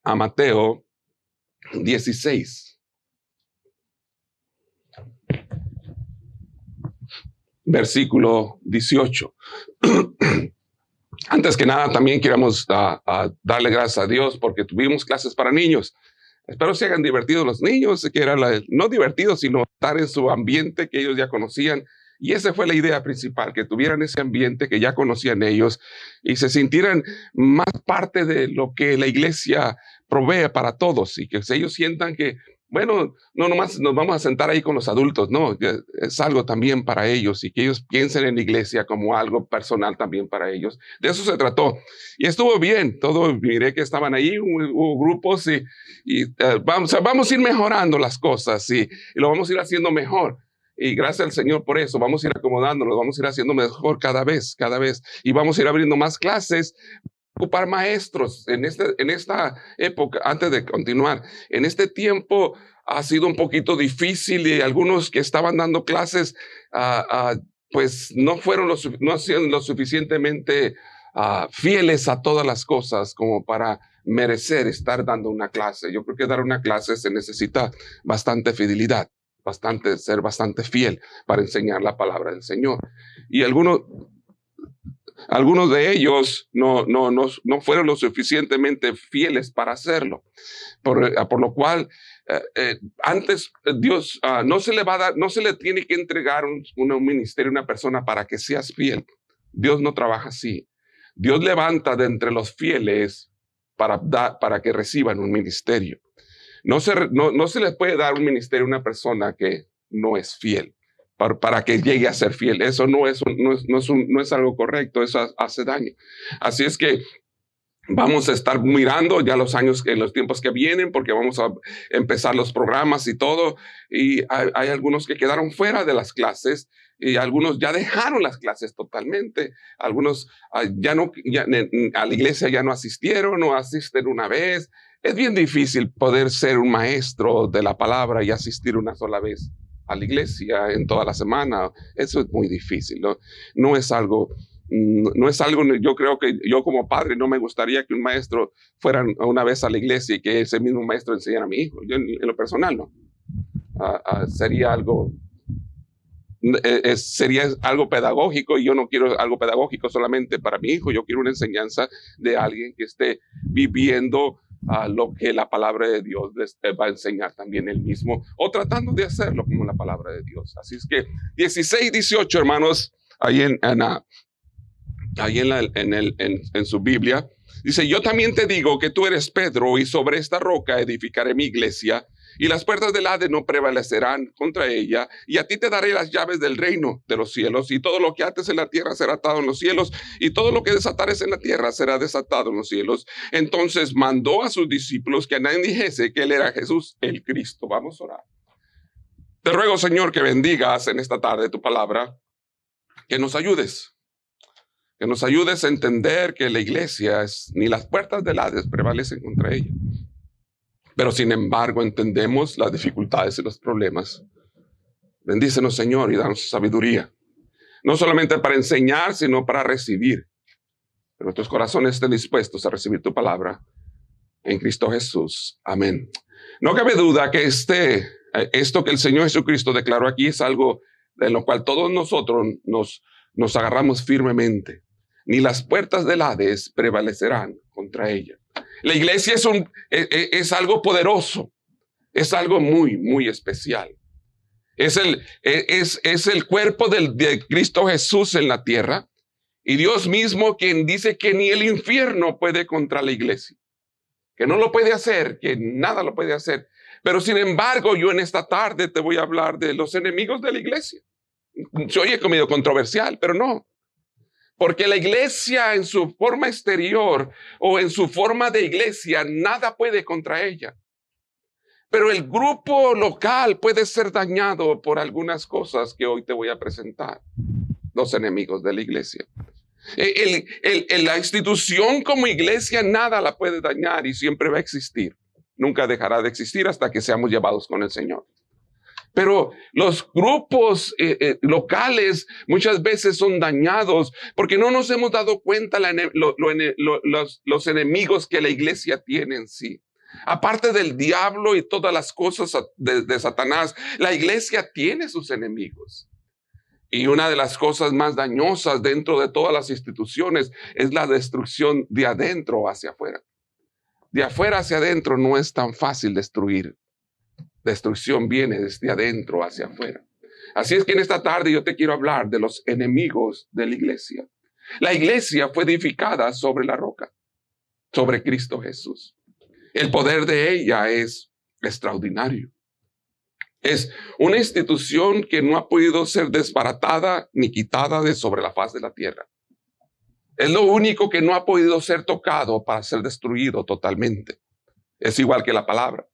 a Mateo 16. Versículo 18. Antes que nada, también queremos darle gracias a Dios porque tuvimos clases para niños. Espero se hayan divertido los niños, que era no divertidos, sino estar en su ambiente que ellos ya conocían. Y esa fue la idea principal, que tuvieran ese ambiente que ya conocían ellos y se sintieran más parte de lo que la iglesia provee para todos y que ellos sientan que, bueno, no nomás nos vamos a sentar ahí con los adultos, no, es algo también para ellos y que ellos piensen en la iglesia como algo personal también para ellos. De eso se trató. Y estuvo bien, miré que estaban ahí, hubo grupos y vamos a ir mejorando las cosas y lo vamos a ir haciendo mejor. Y gracias al Señor por eso, vamos a ir acomodándonos, vamos a ir haciendo mejor cada vez, y vamos a ir abriendo más clases, ocupar maestros en esta época, antes de continuar. En este tiempo ha sido un poquito difícil y algunos que estaban dando clases, pues no han sido lo suficientemente fieles a todas las cosas como para merecer estar dando una clase. Yo creo que dar una clase se necesita bastante fidelidad. Ser bastante fiel para enseñar la palabra del Señor. Y algunos de ellos no fueron lo suficientemente fieles para hacerlo. Por lo cual, antes Dios no se le tiene que entregar un ministerio a una persona para que seas fiel. Dios no trabaja así. Dios levanta de entre los fieles para que reciban un ministerio. No se le puede dar un ministerio a una persona que no es fiel para que llegue a ser fiel. Eso no es algo correcto, eso hace daño. Así es que vamos a estar mirando ya en los tiempos que vienen, porque vamos a empezar los programas y todo. Y hay algunos que quedaron fuera de las clases y algunos ya dejaron las clases totalmente. Algunos a la iglesia ya no asistieron o asisten una vez. Es bien difícil poder ser un maestro de la palabra y asistir una sola vez a la iglesia en toda la semana. Eso es muy difícil, ¿no? No es algo, yo creo que yo como padre no me gustaría que un maestro fuera una vez a la iglesia y que ese mismo maestro enseñara a mi hijo. Yo en lo personal no. Sería algo pedagógico y yo no quiero algo pedagógico solamente para mi hijo. Yo quiero una enseñanza de alguien que esté viviendo lo que la palabra de Dios les va a enseñar también él mismo, o tratando de hacerlo como la palabra de Dios. Así es que 16, 18, hermanos, ahí en su Biblia, dice: yo también te digo que tú eres Pedro, y sobre esta roca edificaré mi iglesia, y las puertas del Hades no prevalecerán contra ella, y a ti te daré las llaves del reino de los cielos, y todo lo que ates en la tierra será atado en los cielos, y todo lo que desatares en la tierra será desatado en los cielos. Entonces mandó a sus discípulos que a nadie dijese que él era Jesús el Cristo. Vamos a orar. Te ruego, Señor, que bendigas en esta tarde tu palabra, que nos ayudes a entender que la iglesia ni las puertas del Hades prevalecen contra ella. Pero sin embargo entendemos las dificultades y los problemas. Bendícenos, Señor, y danos sabiduría. No solamente para enseñar, sino para recibir. Que nuestros corazones estén dispuestos a recibir tu palabra. En Cristo Jesús. Amén. No cabe duda que esto que el Señor Jesucristo declaró aquí es algo en lo cual todos nosotros nos agarramos firmemente. Ni las puertas del Hades prevalecerán contra ella. La iglesia es algo poderoso, es algo muy, muy especial. Es el cuerpo de Cristo Jesús en la tierra, y Dios mismo quien dice que ni el infierno puede contra la iglesia, que no lo puede hacer, que nada lo puede hacer. Pero sin embargo, yo en esta tarde te voy a hablar de los enemigos de la iglesia. Se oye medio controversial, pero no. Porque la iglesia en su forma exterior o en su forma de iglesia, nada puede contra ella. Pero el grupo local puede ser dañado por algunas cosas que hoy te voy a presentar. Los enemigos de la iglesia. La institución como iglesia nada la puede dañar y siempre va a existir. Nunca dejará de existir hasta que seamos llevados con el Señor. Pero los grupos locales muchas veces son dañados porque no nos hemos dado cuenta los enemigos que la iglesia tiene en sí. Aparte del diablo y todas las cosas de Satanás, la iglesia tiene sus enemigos. Y una de las cosas más dañosas dentro de todas las instituciones es la destrucción de adentro hacia afuera. De afuera hacia adentro no es tan fácil destruir. Destrucción viene desde adentro hacia afuera. Así es que en esta tarde yo te quiero hablar de los enemigos de la iglesia. La iglesia fue edificada sobre la roca, sobre Cristo Jesús. El poder de ella es extraordinario. Es una institución que no ha podido ser desbaratada ni quitada de sobre la faz de la tierra. Es lo único que no ha podido ser tocado para ser destruido totalmente. Es igual que la palabra.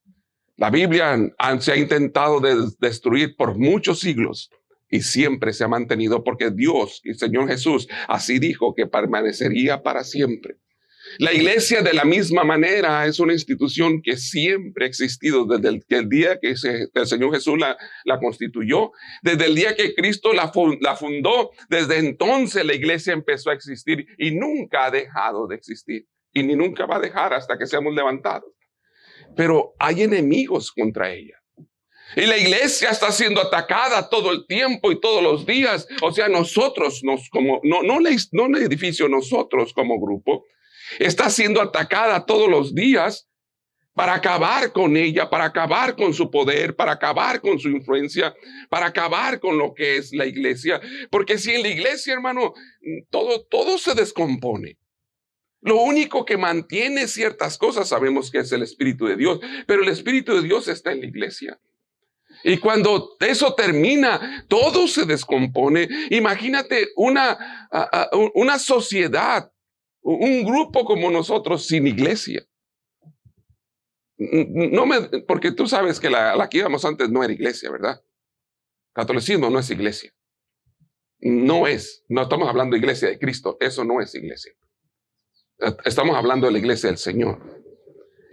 La Biblia se ha intentado destruir por muchos siglos y siempre se ha mantenido porque Dios y el Señor Jesús así dijo que permanecería para siempre. La iglesia de la misma manera es una institución que siempre ha existido desde el día que el Señor Jesús la constituyó, desde el día que Cristo la fundó. Desde entonces la iglesia empezó a existir y nunca ha dejado de existir y ni nunca va a dejar hasta que seamos levantados. Pero hay enemigos contra ella. Y la iglesia está siendo atacada todo el tiempo y todos los días. O sea, nosotros, no el edificio, nosotros como grupo, está siendo atacada todos los días para acabar con ella, para acabar con su poder, para acabar con su influencia, para acabar con lo que es la iglesia. Porque si en la iglesia, hermano, todo se descompone. Lo único que mantiene ciertas cosas sabemos que es el Espíritu de Dios, pero el Espíritu de Dios está en la iglesia. Y cuando eso termina, todo se descompone. Imagínate una sociedad, un grupo como nosotros sin iglesia. Porque tú sabes que la que íbamos antes no era iglesia, ¿verdad? Catolicismo no es iglesia. No estamos hablando de iglesia de Cristo, eso no es iglesia. Estamos hablando de la iglesia del Señor.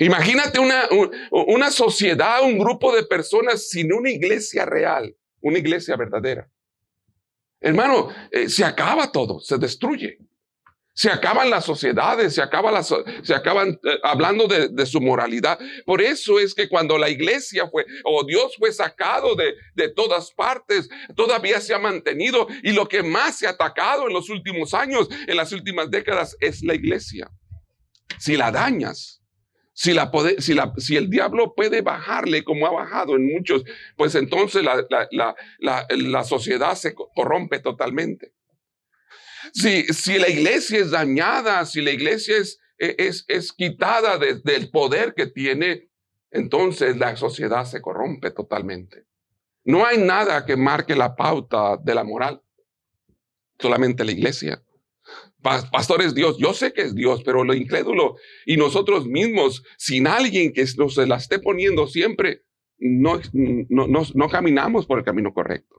Imagínate una sociedad, un grupo de personas sin una iglesia real, una iglesia verdadera. Hermano, se acaba todo, se destruye. Se acaban las sociedades, se acaban hablando de su moralidad. Por eso es que cuando la iglesia Dios fue sacado de todas partes, todavía se ha mantenido. Y lo que más se ha atacado en los últimos años, en las últimas décadas, es la iglesia. Si la dañas, si el diablo puede bajarle como ha bajado en muchos, pues entonces la sociedad se corrompe totalmente. Si la iglesia es dañada, si la iglesia es quitada del poder que tiene, entonces la sociedad se corrompe totalmente. No hay nada que marque la pauta de la moral, solamente la iglesia. Pastor es Dios, yo sé que es Dios, pero lo incrédulo y nosotros mismos, sin alguien que nos se la esté poniendo siempre, no caminamos por el camino correcto.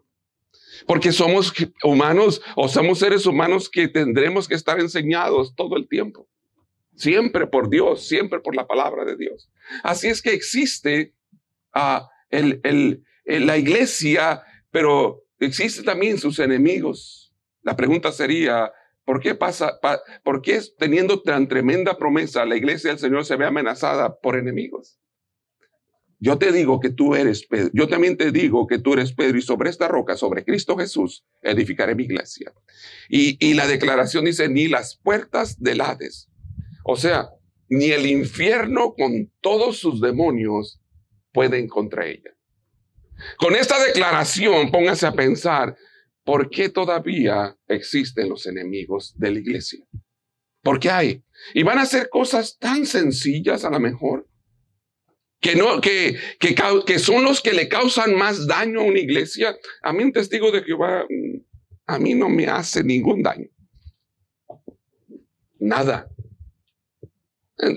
Porque somos humanos o somos seres humanos que tendremos que estar enseñados todo el tiempo. Siempre por Dios, siempre por la palabra de Dios. Así es que existe la iglesia, pero existen también sus enemigos. La pregunta sería, ¿por qué teniendo tan tremenda promesa la iglesia del Señor se ve amenazada por enemigos? Yo te digo que tú eres Pedro. Yo también te digo que tú eres Pedro y sobre esta roca, sobre Cristo Jesús, edificaré mi iglesia. Y la declaración dice, ni las puertas del Hades. O sea, ni el infierno con todos sus demonios pueden contra ella. Con esta declaración, póngase a pensar, ¿por qué todavía existen los enemigos de la iglesia? ¿Por qué hay? Y van a hacer cosas tan sencillas a lo mejor. Que son los que le causan más daño a una iglesia. A mí un testigo de Jehová, a mí no me hace ningún daño. Nada.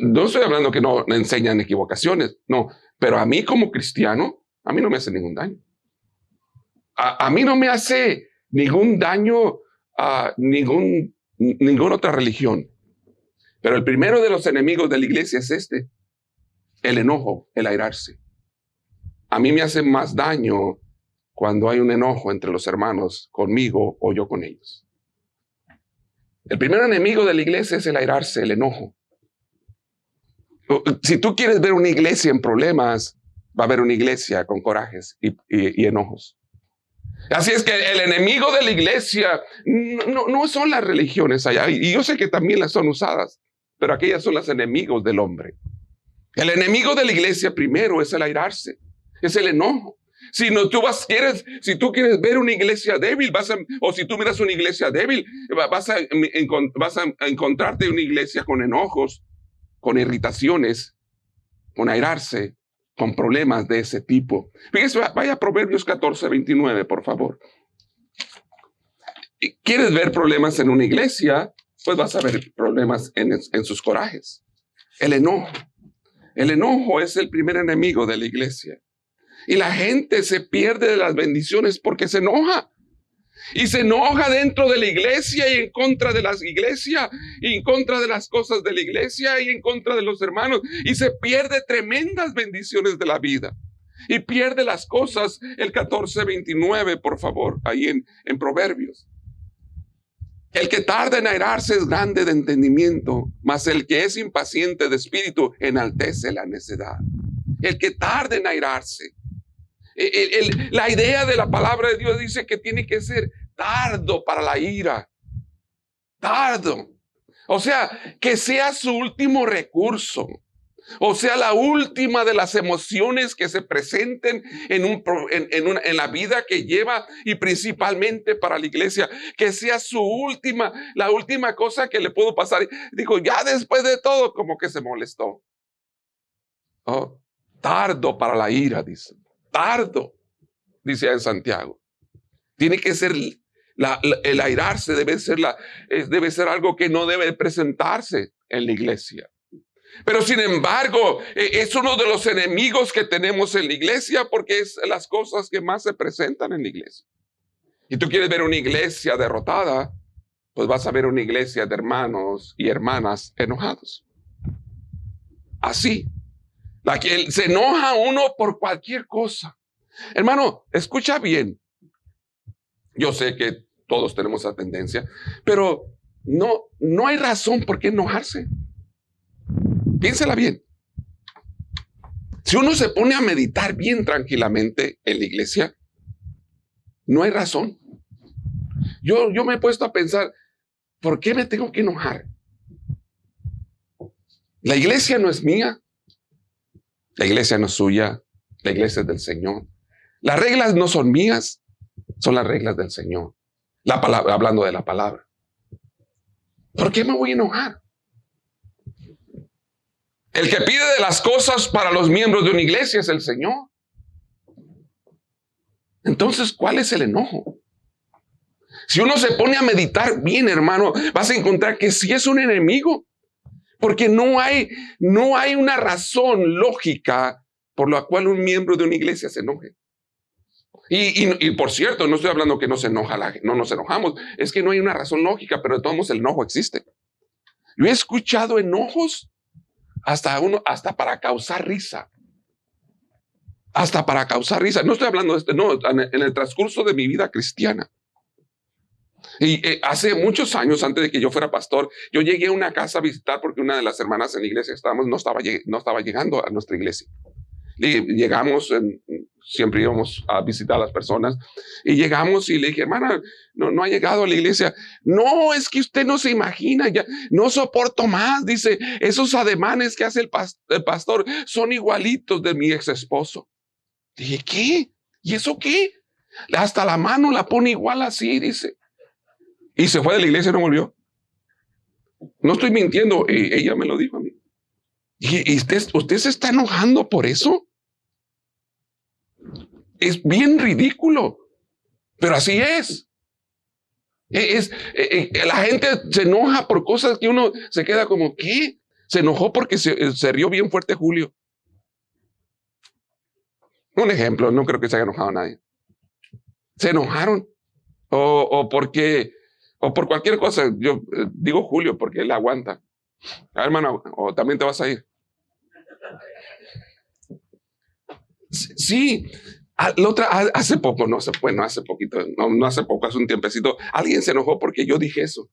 No estoy hablando que no enseñan equivocaciones, no. Pero a mí como cristiano, a mí no me hace ningún daño. A mí no me hace ningún daño a ninguna otra religión. Pero el primero de los enemigos de la iglesia es el enojo, el airarse. A mí me hace más daño cuando hay un enojo entre los hermanos conmigo o yo con ellos. El primer enemigo de la iglesia es el airarse, el enojo. Si tú quieres ver una iglesia en problemas, va a haber una iglesia con corajes y enojos. Así es que el enemigo de la iglesia no son las religiones allá, y yo sé que también las son usadas, pero aquellas son los enemigos del hombre. El enemigo de la iglesia primero es el airarse, es el enojo. Si tú quieres ver una iglesia débil, o si tú miras una iglesia débil, vas a encontrarte una iglesia con enojos, con irritaciones, con airarse, con problemas de ese tipo. Fíjese, vaya a Proverbios 14:29, por favor. ¿Quieres ver problemas en una iglesia? Pues vas a ver problemas en sus corajes. El enojo. El enojo es el primer enemigo de la iglesia. Y la gente se pierde de las bendiciones porque se enoja. Y se enoja dentro de la iglesia y en contra de la iglesia, y en contra de las cosas de la iglesia y en contra de los hermanos. Y se pierde tremendas bendiciones de la vida. Y pierde las cosas. El 14:29, por favor, ahí en Proverbios. El que tarda en airarse es grande de entendimiento, mas el que es impaciente de espíritu enaltece la necedad. El que tarda en airarse. La idea de la palabra de Dios dice que tiene que ser tardo para la ira. Tardo. O sea, que sea su último recurso. O sea, la última de las emociones que se presenten en la vida que lleva, y principalmente para la iglesia, que sea la última cosa que le pudo pasar. Dijo, ya después de todo, como que se molestó. Oh, tardo para la ira, dice. Tardo, dice en Santiago. Tiene que ser el airarse, debe ser algo que no debe presentarse en la iglesia. Pero sin embargo, es uno de los enemigos que tenemos en la iglesia, porque es las cosas que más se presentan en la iglesia. Y tú quieres ver una iglesia derrotada, pues vas a ver una iglesia de hermanos y hermanas enojados. Así. La que se enoja uno por cualquier cosa. Hermano, escucha bien. Yo sé que todos tenemos esa tendencia, pero no hay razón por qué enojarse. Piénsela bien. Si uno se pone a meditar bien tranquilamente en la iglesia, no hay razón. Yo me he puesto a pensar, ¿por qué me tengo que enojar? La iglesia no es mía. La iglesia no es suya. La iglesia es del Señor. Las reglas no son mías, son las reglas del Señor. La palabra, hablando de la palabra. ¿Por qué me voy a enojar? El que pide de las cosas para los miembros de una iglesia es el Señor. Entonces, ¿cuál es el enojo? Si uno se pone a meditar bien, hermano, vas a encontrar que sí es un enemigo. Porque no hay una razón lógica por la cual un miembro de una iglesia se enoje. Y por cierto, no estoy hablando que no se enoja, no nos enojamos. Es que no hay una razón lógica, pero de todos modos el enojo existe. Yo he escuchado enojos hasta para causar risa. Hasta para causar risa. No estoy hablando de esto, no, en el transcurso de mi vida cristiana. Y hace muchos años, antes de que yo fuera pastor, yo llegué a una casa a visitar porque una de las hermanas en la iglesia que estábamos no estaba llegando a nuestra iglesia. Y llegamos, siempre íbamos a visitar a las personas, y llegamos y le dije, hermana, no ha llegado a la iglesia. No, es que usted no se imagina, ya no soporto más, dice, esos ademanes que hace el pastor son igualitos de mi ex esposo. Dije, ¿qué? ¿Y eso qué? Hasta la mano la pone igual así, dice. Y se fue de la iglesia y no volvió. No estoy mintiendo, ella me lo dijo a mí. ¿Y usted se está enojando por eso? Es bien ridículo, pero así es. La gente se enoja por cosas que uno se queda como, ¿qué? Se enojó porque se rió bien fuerte Julio. Un ejemplo, no creo que se haya enojado nadie. Se enojaron. O por cualquier cosa. Yo digo Julio porque él aguanta. Hermano, o también te vas a ir. Sí. Hace poco, no hace poquito, no hace poco, hace un tiempecito, alguien se enojó porque yo dije eso.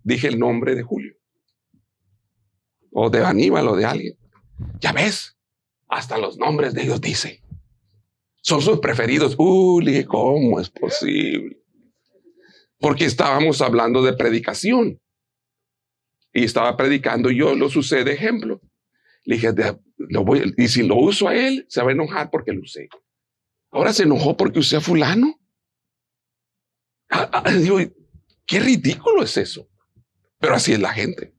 Dije el nombre de Julio. O de Aníbal o de alguien. Ya ves, hasta los nombres de ellos dice. Son sus preferidos. Le dije, ¿cómo es posible? Porque estábamos hablando de predicación. Y estaba predicando, yo los usé de ejemplo. Le dije, y si lo uso a él, se va a enojar porque lo usé. Ahora se enojó porque usé a fulano. Digo, qué ridículo es eso. Pero así es la gente.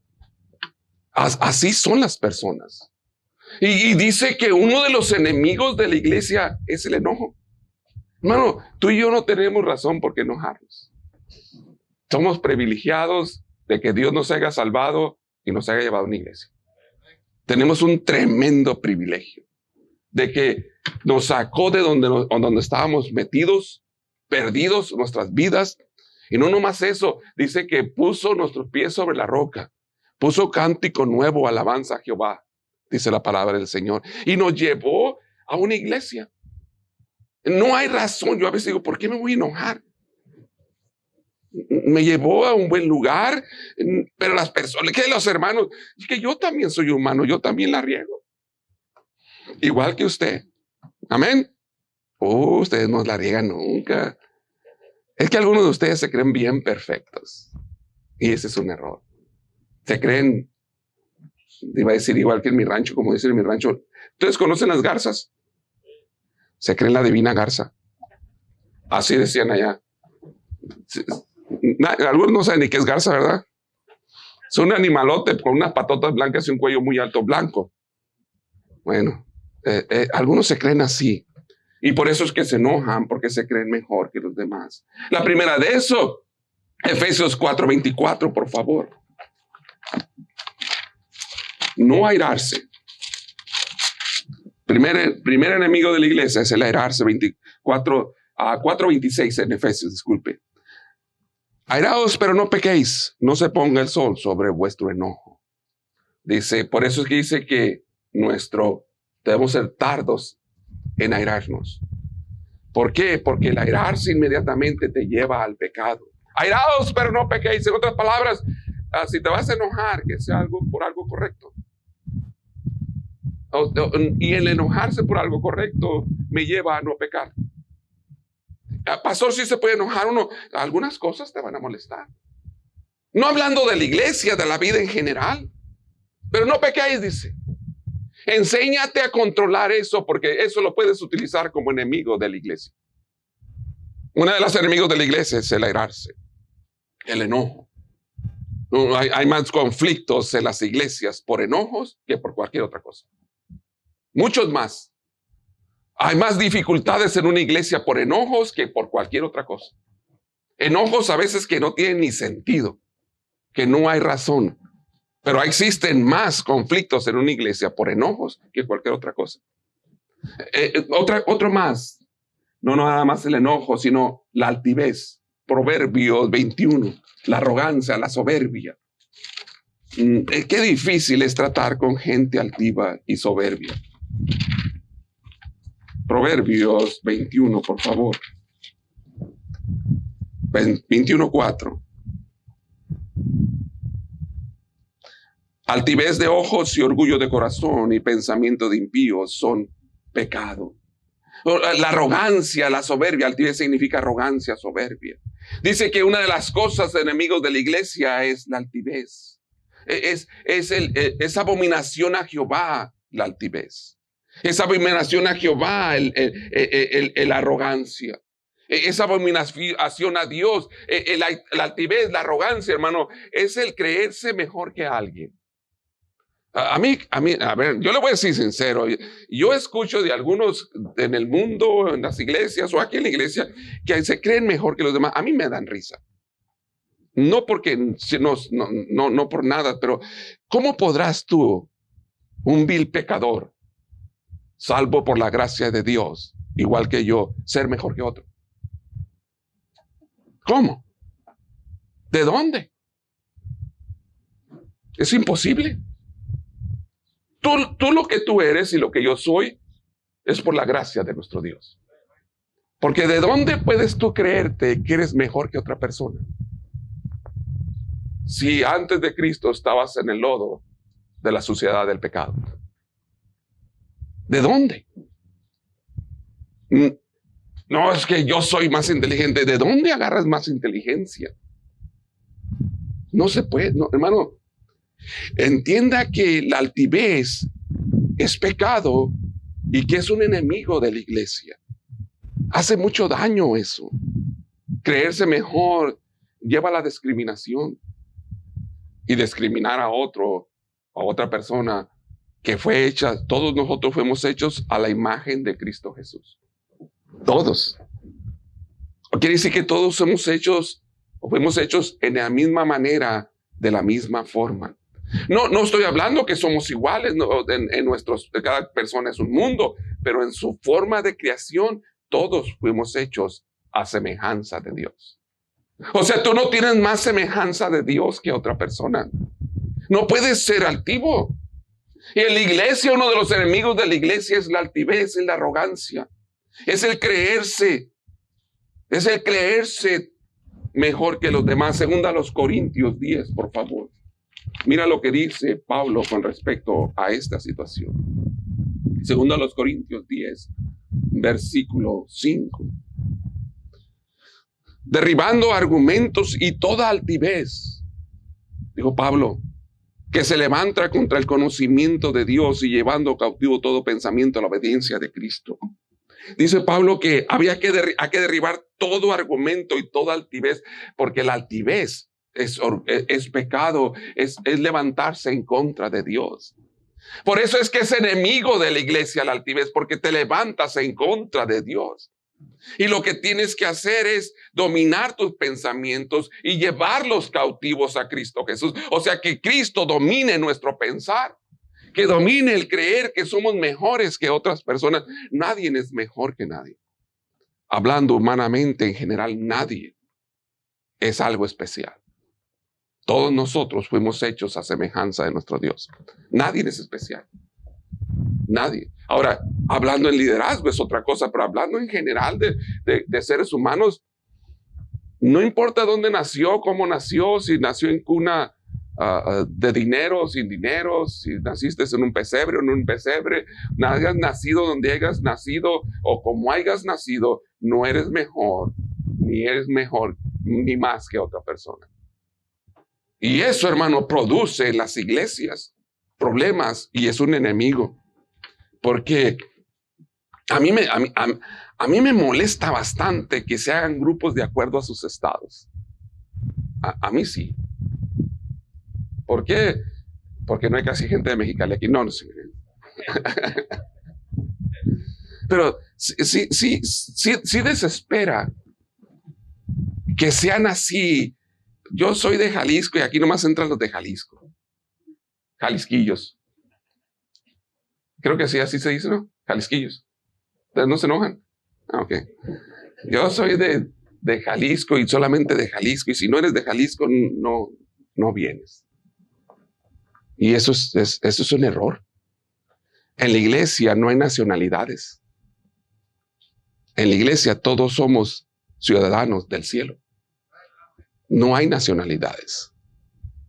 Así son las personas. Y dice que uno de los enemigos de la iglesia es el enojo. Hermano, tú y yo no tenemos razón por qué enojarnos. Somos privilegiados de que Dios nos haya salvado y nos haya llevado a una iglesia. Tenemos un tremendo privilegio de que nos sacó de donde estábamos metidos, perdidos nuestras vidas. Y no nomás eso, dice que puso nuestros pies sobre la roca, puso cántico nuevo, alabanza a Jehová, dice la palabra del Señor, y nos llevó a una iglesia. No hay razón. Yo a veces digo, ¿por qué me voy a enojar? Me llevó a un buen lugar, pero las personas, que los hermanos, es que yo también soy humano, yo también la riego. Igual que usted. Amén. Ustedes no la riegan nunca. Es que algunos de ustedes se creen bien perfectos. Y ese es un error. Se creen, iba a decir igual que en mi rancho, como dicen en mi rancho. ¿Ustedes conocen las garzas? Se creen la divina garza. Así decían allá. Algunos no saben ni qué es garza, ¿verdad? Es un animalote con unas patotas blancas y un cuello muy alto blanco. Bueno, algunos se creen así. Y por eso es que se enojan, porque se creen mejor que los demás. La primera de eso, Efesios 4:24, por favor. No airarse. Primer enemigo de la iglesia es el airarse. 4:26 en Efesios, disculpe. Airaos, pero no pequéis, no se ponga el sol sobre vuestro enojo. Dice, por eso es que dice que debemos ser tardos en airarnos. ¿Por qué? Porque el airarse inmediatamente te lleva al pecado. Airaos, pero no pequéis. En otras palabras, si te vas a enojar, que sea por algo correcto. Y el enojarse por algo correcto me lleva a no pecar. Pastor, si se puede enojar uno, algunas cosas te van a molestar. No hablando de la iglesia, de la vida en general. Pero no pequéis, dice. Enséñate a controlar eso, porque eso lo puedes utilizar como enemigo de la iglesia. Uno de los enemigos de la iglesia es el airarse, el enojo. Hay más conflictos en las iglesias por enojos que por cualquier otra cosa. Muchos más. Hay más dificultades en una iglesia por enojos que por cualquier otra cosa. Enojos a veces que no tienen ni sentido, que no hay razón. Pero existen más conflictos en una iglesia por enojos que cualquier otra cosa. Otro más. No nada más el enojo, sino la altivez. Proverbios 21. La arrogancia, la soberbia. Qué difícil es tratar con gente altiva y soberbia. Proverbios 21, por favor. 21:4. Altivez de ojos y orgullo de corazón y pensamiento de impíos son pecado. La arrogancia, la soberbia, altivez significa arrogancia, soberbia. Dice que una de las cosas enemigos de la iglesia es la altivez. Es abominación a Jehová la altivez. Es abominación a Jehová la arrogancia. Es abominación a Dios. La altivez, la arrogancia, hermano, es el creerse mejor que alguien. A ver, yo le voy a decir sincero, yo escucho de algunos en el mundo, en las iglesias o aquí en la iglesia, que se creen mejor que los demás. A mí me dan risa. No porque, no por nada, pero ¿cómo podrás tú, un vil pecador, salvo por la gracia de Dios, igual que yo, ser mejor que otro? ¿Cómo? ¿De dónde? Es imposible. Tú lo que tú eres y lo que yo soy es por la gracia de nuestro Dios. Porque ¿de dónde puedes tú creerte que eres mejor que otra persona? Si antes de Cristo estabas en el lodo de la suciedad del pecado. ¿De dónde? No, es que yo soy más inteligente. ¿De dónde agarras más inteligencia? No se puede, no, hermano. Entienda que la altivez es pecado y que es un enemigo de la iglesia. Hace mucho daño eso. Creerse mejor lleva a la discriminación. Y discriminar a otro, a otra persona que fue hecha, todos nosotros fuimos hechos a la imagen de Cristo Jesús. Todos. Quiere decir que todos somos hechos, o fuimos hechos en la misma manera, de la misma forma. No estoy hablando que somos iguales, no, cada persona es un mundo, pero en su forma de creación, todos fuimos hechos a semejanza de Dios. O sea, tú no tienes más semejanza de Dios que otra persona. No puedes ser altivo. Y en la iglesia, uno de los enemigos de la iglesia es la altivez, es la arrogancia. Es el creerse mejor que los demás. Segunda a los Corintios 10, por favor. Mira lo que dice Pablo con respecto a esta situación. Segunda a los Corintios 10, versículo 5. Derribando argumentos y toda altivez, dijo Pablo, que se levanta contra el conocimiento de Dios y llevando cautivo todo pensamiento a la obediencia de Cristo. Dice Pablo que hay que derribar todo argumento y toda altivez, porque la altivez es pecado, es levantarse en contra de Dios. Por eso es que es enemigo de la iglesia la altivez, porque te levantas en contra de Dios. Y lo que tienes que hacer es dominar tus pensamientos y llevarlos cautivos a Cristo Jesús. O sea, que Cristo domine nuestro pensar, que domine el creer que somos mejores que otras personas. Nadie es mejor que nadie. Hablando humanamente en general, nadie es algo especial. Todos nosotros fuimos hechos a semejanza de nuestro Dios. Nadie es especial. Nadie. Ahora, hablando en liderazgo es otra cosa, pero hablando en general de seres humanos, no importa dónde nació, cómo nació, si nació en cuna de dinero, sin dinero, si naciste en un pesebre o en un pesebre, hayas nacido donde hayas nacido o como hayas nacido, no eres mejor, ni más que otra persona. Y eso, hermano, produce en las iglesias problemas y es un enemigo. Porque a mí me molesta bastante que se hagan grupos de acuerdo a sus estados. A mí sí. ¿Por qué? Porque no hay casi gente de Mexicali aquí. No sé. Pero sí desespera que sean así. Yo soy de Jalisco y aquí nomás entran los de Jalisco. Jalisquillos. Creo que sí, así se dice, ¿no? Jalisquillos. ¿Ustedes no se enojan? Ah, ok. Yo soy de Jalisco y solamente de Jalisco. Y si no eres de Jalisco, no vienes. Y eso es un error. En la iglesia no hay nacionalidades. En la iglesia todos somos ciudadanos del cielo. No hay nacionalidades.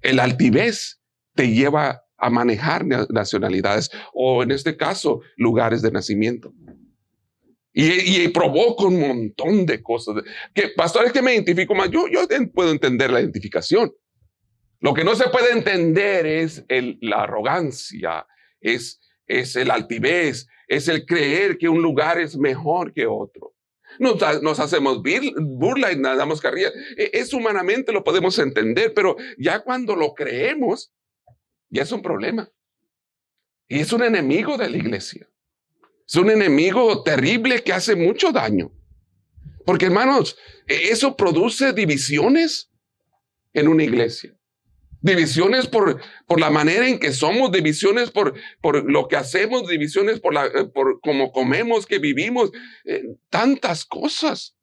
El altivez te lleva a manejar nacionalidades o en este caso lugares de nacimiento. Y provoca un montón de cosas. Pastores, que me identifico más. Yo puedo entender la identificación. Lo que no se puede entender es la arrogancia, es el altivez, es el creer que un lugar es mejor que otro. Nos hacemos burla y nos damos carrilla. Es humanamente lo podemos entender, pero ya cuando lo creemos, ya es un problema. Y es un enemigo de la iglesia. Es un enemigo terrible que hace mucho daño. Porque, hermanos, eso produce divisiones en una iglesia. Divisiones por la manera en que somos, divisiones por lo que hacemos, divisiones por cómo comemos, que vivimos, tantas cosas.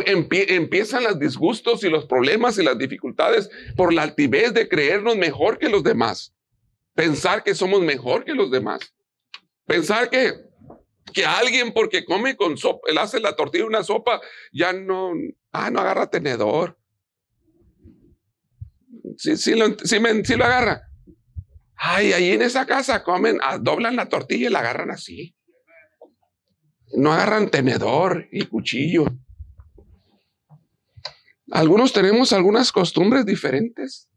Empiezan los disgustos y los problemas y las dificultades por la altivez de creernos mejor que los demás. Pensar que somos mejor que los demás. Pensar que alguien porque come con sopa, él hace la tortilla una sopa, ya no agarra tenedor. Sí lo agarra. Ay, ahí en esa casa comen, doblan la tortilla y la agarran así. No agarran tenedor y cuchillo. Algunos tenemos algunas costumbres diferentes.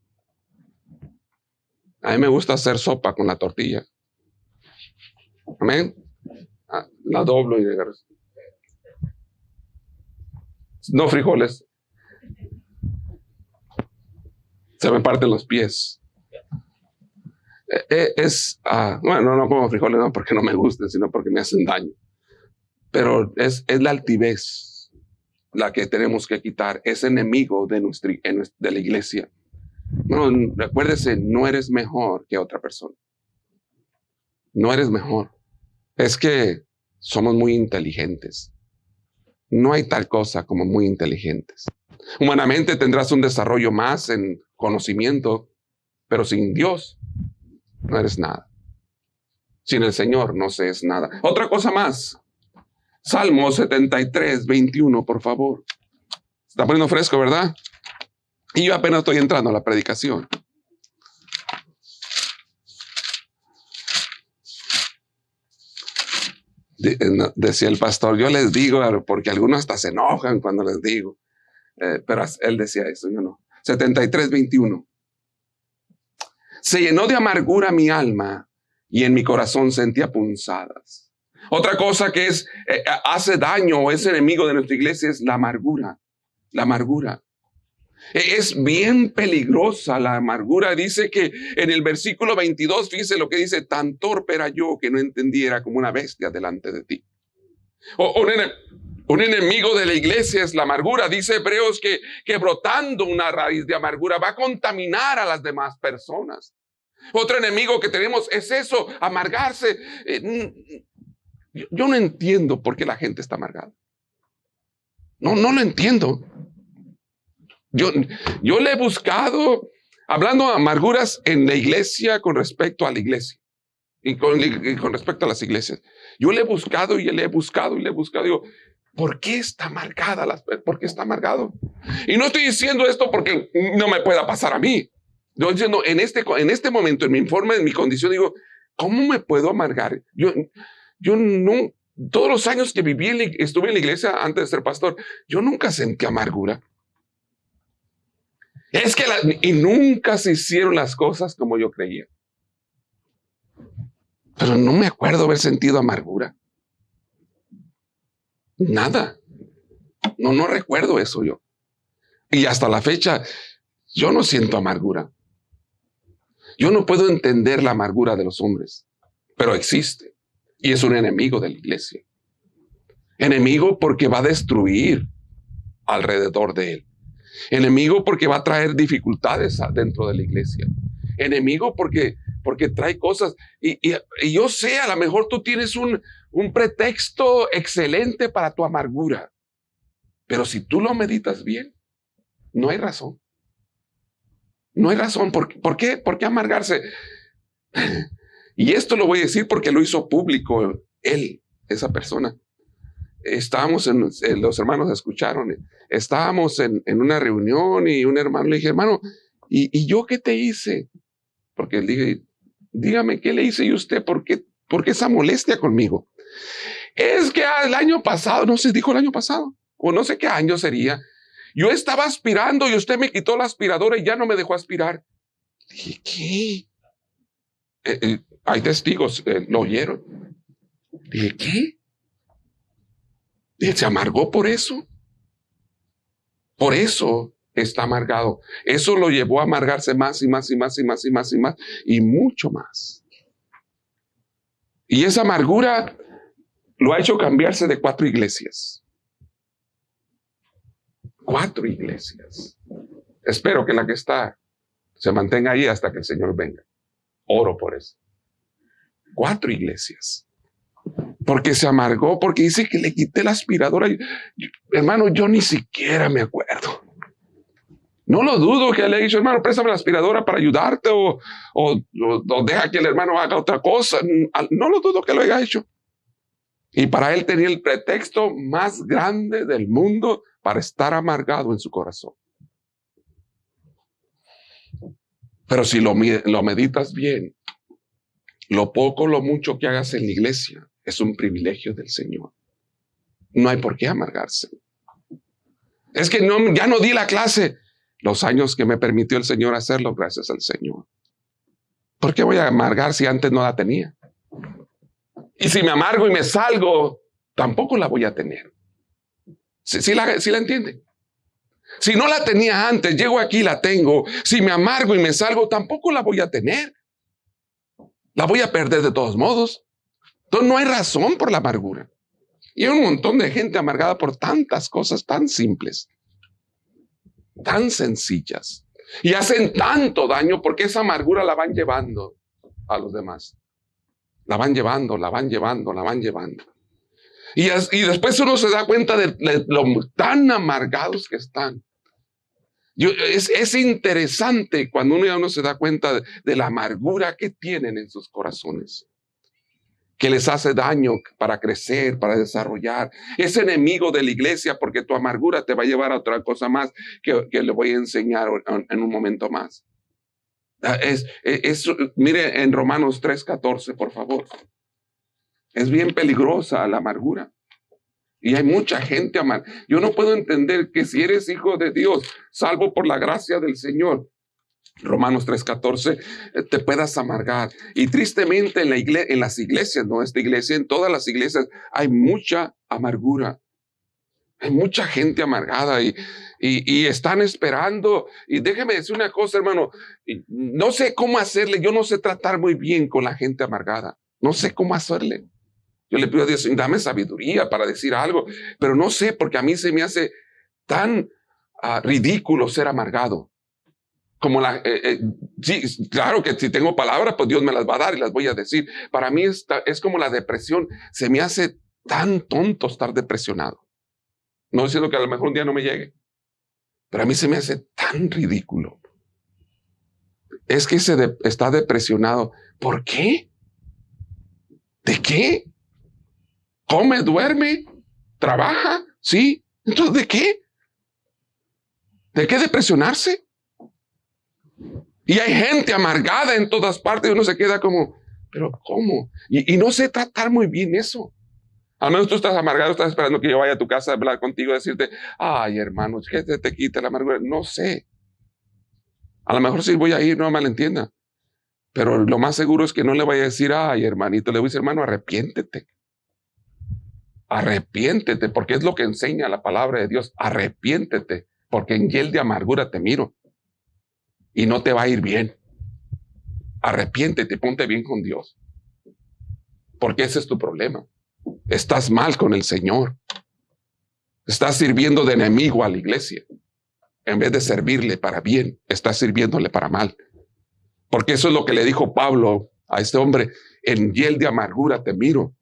A mí me gusta hacer sopa con la tortilla. Amén. La doblo y agarro. No frijoles. Se me parten los pies. Bueno, no como frijoles, no porque no me gusten, sino porque me hacen daño. Pero es la altivez la que tenemos que quitar. Es enemigo de la iglesia. Bueno, recuérdese, no eres mejor que otra persona. No eres mejor. Es que somos muy inteligentes. No hay tal cosa como muy inteligentes. Humanamente tendrás un desarrollo más en conocimiento, pero sin Dios no eres nada. Sin el Señor no se es nada. Otra cosa más. Salmo 73, 21, por favor. Se está poniendo fresco, ¿verdad? Y yo apenas estoy entrando a la predicación. Decía el pastor, yo les digo, porque algunos hasta se enojan cuando les digo. Pero él decía eso, yo no. 73, 21. Se llenó de amargura mi alma y en mi corazón sentía punzadas. Otra cosa que hace daño o es enemigo de nuestra iglesia es la amargura. La amargura. Es bien peligrosa la amargura. Dice que en el versículo 22, fíjese lo que dice, tan torpe era yo que no entendiera como una bestia delante de ti. Un enemigo de la iglesia es la amargura. Dice Hebreos que brotando una raíz de amargura va a contaminar a las demás personas. Otro enemigo que tenemos es eso, amargarse. Yo no entiendo por qué la gente está amargada. No lo entiendo. Yo le he buscado, hablando de amarguras en la iglesia con respecto a la iglesia y con respecto a las iglesias. Yo le he buscado y le he buscado y le he buscado. Digo, ¿por qué está amargada? ¿Por qué está amargado? Y no estoy diciendo esto porque no me pueda pasar a mí. Yo estoy diciendo, en este momento, en mi informe, en mi condición, digo, ¿cómo me puedo amargar? Yo no, todos los años que estuve en la iglesia antes de ser pastor, yo nunca sentí amargura. Es que y nunca se hicieron las cosas como yo creía. Pero no me acuerdo haber sentido amargura. Nada. No recuerdo eso yo. Y hasta la fecha, yo no siento amargura. Yo no puedo entender la amargura de los hombres, pero existe. Y es un enemigo de la iglesia. Enemigo porque va a destruir alrededor de él. Enemigo porque va a traer dificultades dentro de la iglesia. Enemigo porque trae cosas. Y yo sé, a lo mejor tú tienes un pretexto excelente para tu amargura. Pero si tú lo meditas bien, no hay razón. No hay razón. ¿Por qué amargarse? Y esto lo voy a decir porque lo hizo público él, esa persona. Estábamos los hermanos escucharon, estábamos en una reunión y un hermano le dije, hermano, ¿y yo qué te hice? Porque le dije, dígame, ¿qué le hice yo a usted? ¿Por qué esa molestia conmigo? Es que el año pasado, no sé, dijo el año pasado, o no sé qué año sería, yo estaba aspirando y usted me quitó la aspiradora y ya no me dejó aspirar. Dije, ¿qué? Hay testigos, lo oyeron. Dije, ¿qué? ¿Se amargó por eso? Por eso está amargado. Eso lo llevó a amargarse más y más y más y más y más y más y mucho más. Y esa amargura lo ha hecho cambiarse de 4 iglesias. 4 iglesias. Espero que la que está se mantenga ahí hasta que el Señor venga. Oro por eso. 4 iglesias. Porque se amargó, porque dice que le quité la aspiradora. Hermano, yo ni siquiera me acuerdo. No lo dudo que le haya dicho, hermano, préstame la aspiradora para ayudarte o deja que el hermano haga otra cosa. No lo dudo que lo haya hecho. Y para él tenía el pretexto más grande del mundo para estar amargado en su corazón. Pero si lo meditas bien, Lo poco o lo mucho que hagas en la iglesia es un privilegio del Señor. No hay por qué amargarse. Es que ya no di la clase. Los años que me permitió el Señor hacerlo, gracias al Señor. ¿Por qué voy a amargar si antes no la tenía? Y si me amargo y me salgo, tampoco la voy a tener. ¿Sí la entienden? Si no la tenía antes, llego aquí y la tengo. Si me amargo y me salgo, tampoco la voy a tener. La voy a perder de todos modos. Entonces no hay razón por la amargura. Y hay un montón de gente amargada por tantas cosas tan simples, tan sencillas. Y hacen tanto daño porque esa amargura la van llevando a los demás. La van llevando, la van llevando, la van llevando. Y después uno se da cuenta de lo tan amargados que están. Es interesante cuando uno se da cuenta de la amargura que tienen en sus corazones, que les hace daño para crecer, para desarrollar. Es enemigo de la iglesia porque tu amargura te va a llevar a otra cosa más que le voy a enseñar en un momento más. Mire en Romanos 3:14, por favor. Es bien peligrosa la amargura. Y hay mucha gente amarga. Yo no puedo entender que si eres hijo de Dios, salvo por la gracia del Señor, Romanos 3:14, te puedas amargar. Y tristemente en las iglesias, no esta iglesia, en todas las iglesias hay mucha amargura. Hay mucha gente amargada y están esperando. Y déjeme decir una cosa, hermano, no sé cómo hacerle. Yo no sé tratar muy bien con la gente amargada. No sé cómo hacerle. Yo le pido a Dios, dame sabiduría para decir algo, pero no sé, porque a mí se me hace tan ridículo ser amargado. Como sí, claro que si tengo palabras, pues Dios me las va a dar y las voy a decir. Para mí es como la depresión. Se me hace tan tonto estar depresionado. No diciendo que a lo mejor un día no me llegue, pero a mí se me hace tan ridículo. Es que está depresionado. ¿Por qué? ¿De qué? Come, duerme, trabaja, ¿sí? Entonces, ¿de qué? ¿De qué depresionarse? Y hay gente amargada en todas partes y uno se queda como, ¿pero cómo? Y no sé tratar muy bien eso. Al menos tú estás amargado, estás esperando que yo vaya a tu casa a hablar contigo y decirte, ay, hermano, que te quite la amargura. No sé. A lo mejor sí voy a ir, no malentienda. Pero lo más seguro es que no le vaya a decir, ay, hermanito, le voy a decir, hermano, arrepiéntete. Arrepiéntete, porque es lo que enseña la palabra de Dios. Arrepiéntete, porque en hiel de amargura te miro y no te va a ir bien. Arrepiéntete, ponte bien con Dios, porque ese es tu problema. Estás mal con el Señor. Estás sirviendo de enemigo a la iglesia. En vez de servirle para bien, estás sirviéndole para mal. Porque eso es lo que le dijo Pablo a este hombre. En hiel de amargura te miro.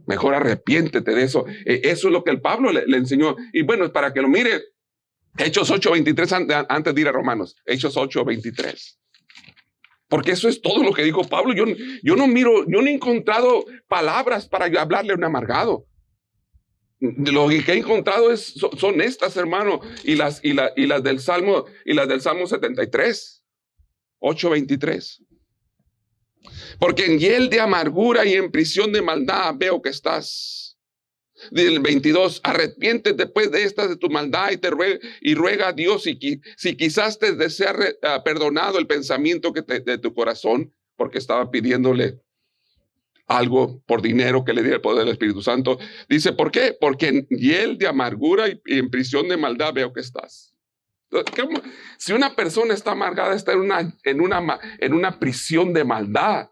Mejor arrepiéntete de eso. Eso es lo que el Pablo le enseñó. Y bueno, para que lo mire, Hechos 8:23, antes de ir a Romanos. Hechos 8:23. Porque eso es todo lo que dijo Pablo. Yo no he encontrado palabras para hablarle a un amargado. Lo que he encontrado son estas, hermano, y las del Salmo 73, 8:23. Porque en hiel de amargura y en prisión de maldad veo que estás. Del 22, arrepiéntete pues de tu maldad y ruega a Dios si quizás te desea perdonado el pensamiento de tu corazón, porque estaba pidiéndole algo por dinero que le diera el poder del Espíritu Santo. Dice, ¿por qué? Porque en hiel de amargura y en prisión de maldad veo que estás. Si una persona está amargada, está en una prisión de maldad,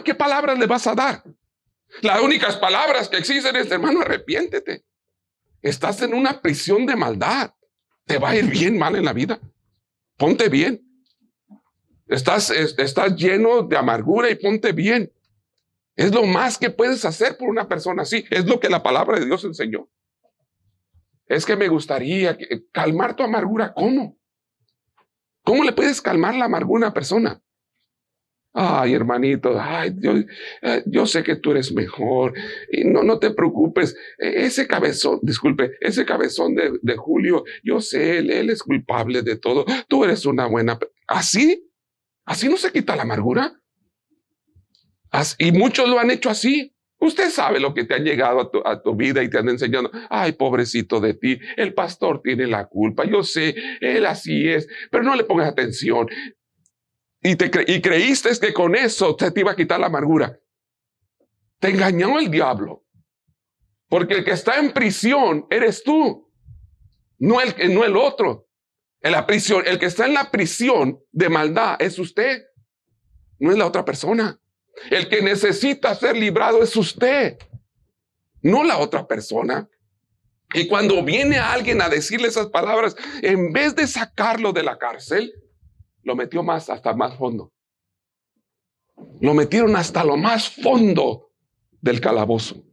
¿qué palabras le vas a dar? Las únicas palabras que existen es, hermano, arrepiéntete. Estás en una prisión de maldad. Te va a ir bien mal en la vida. Ponte bien. Estás lleno de amargura y ponte bien. Es lo más que puedes hacer por una persona así. Es lo que la palabra de Dios enseñó. Es que me gustaría calmar tu amargura. ¿Cómo? ¿Cómo le puedes calmar la amargura a una persona? Ay, hermanito, ay, yo sé que tú eres mejor. Y no te preocupes. Ese cabezón de Julio, yo sé, él es culpable de todo. Tú eres una buena. ¿Así? ¿Así no se quita la amargura? Y muchos lo han hecho así. Usted sabe lo que te han llegado a tu vida y te han enseñado. Ay, pobrecito de ti, el pastor tiene la culpa. Yo sé, él así es, pero no le pongas atención. Y creíste que con eso te iba a quitar la amargura. Te engañó el diablo. Porque el que está en prisión eres tú, no el otro. En la prisión, el que está en la prisión de maldad es usted, no es la otra persona. El que necesita ser librado es usted, no la otra persona. Y cuando viene alguien a decirle esas palabras, en vez de sacarlo de la cárcel, lo metió hasta más fondo. Lo metieron hasta lo más fondo del calabozo.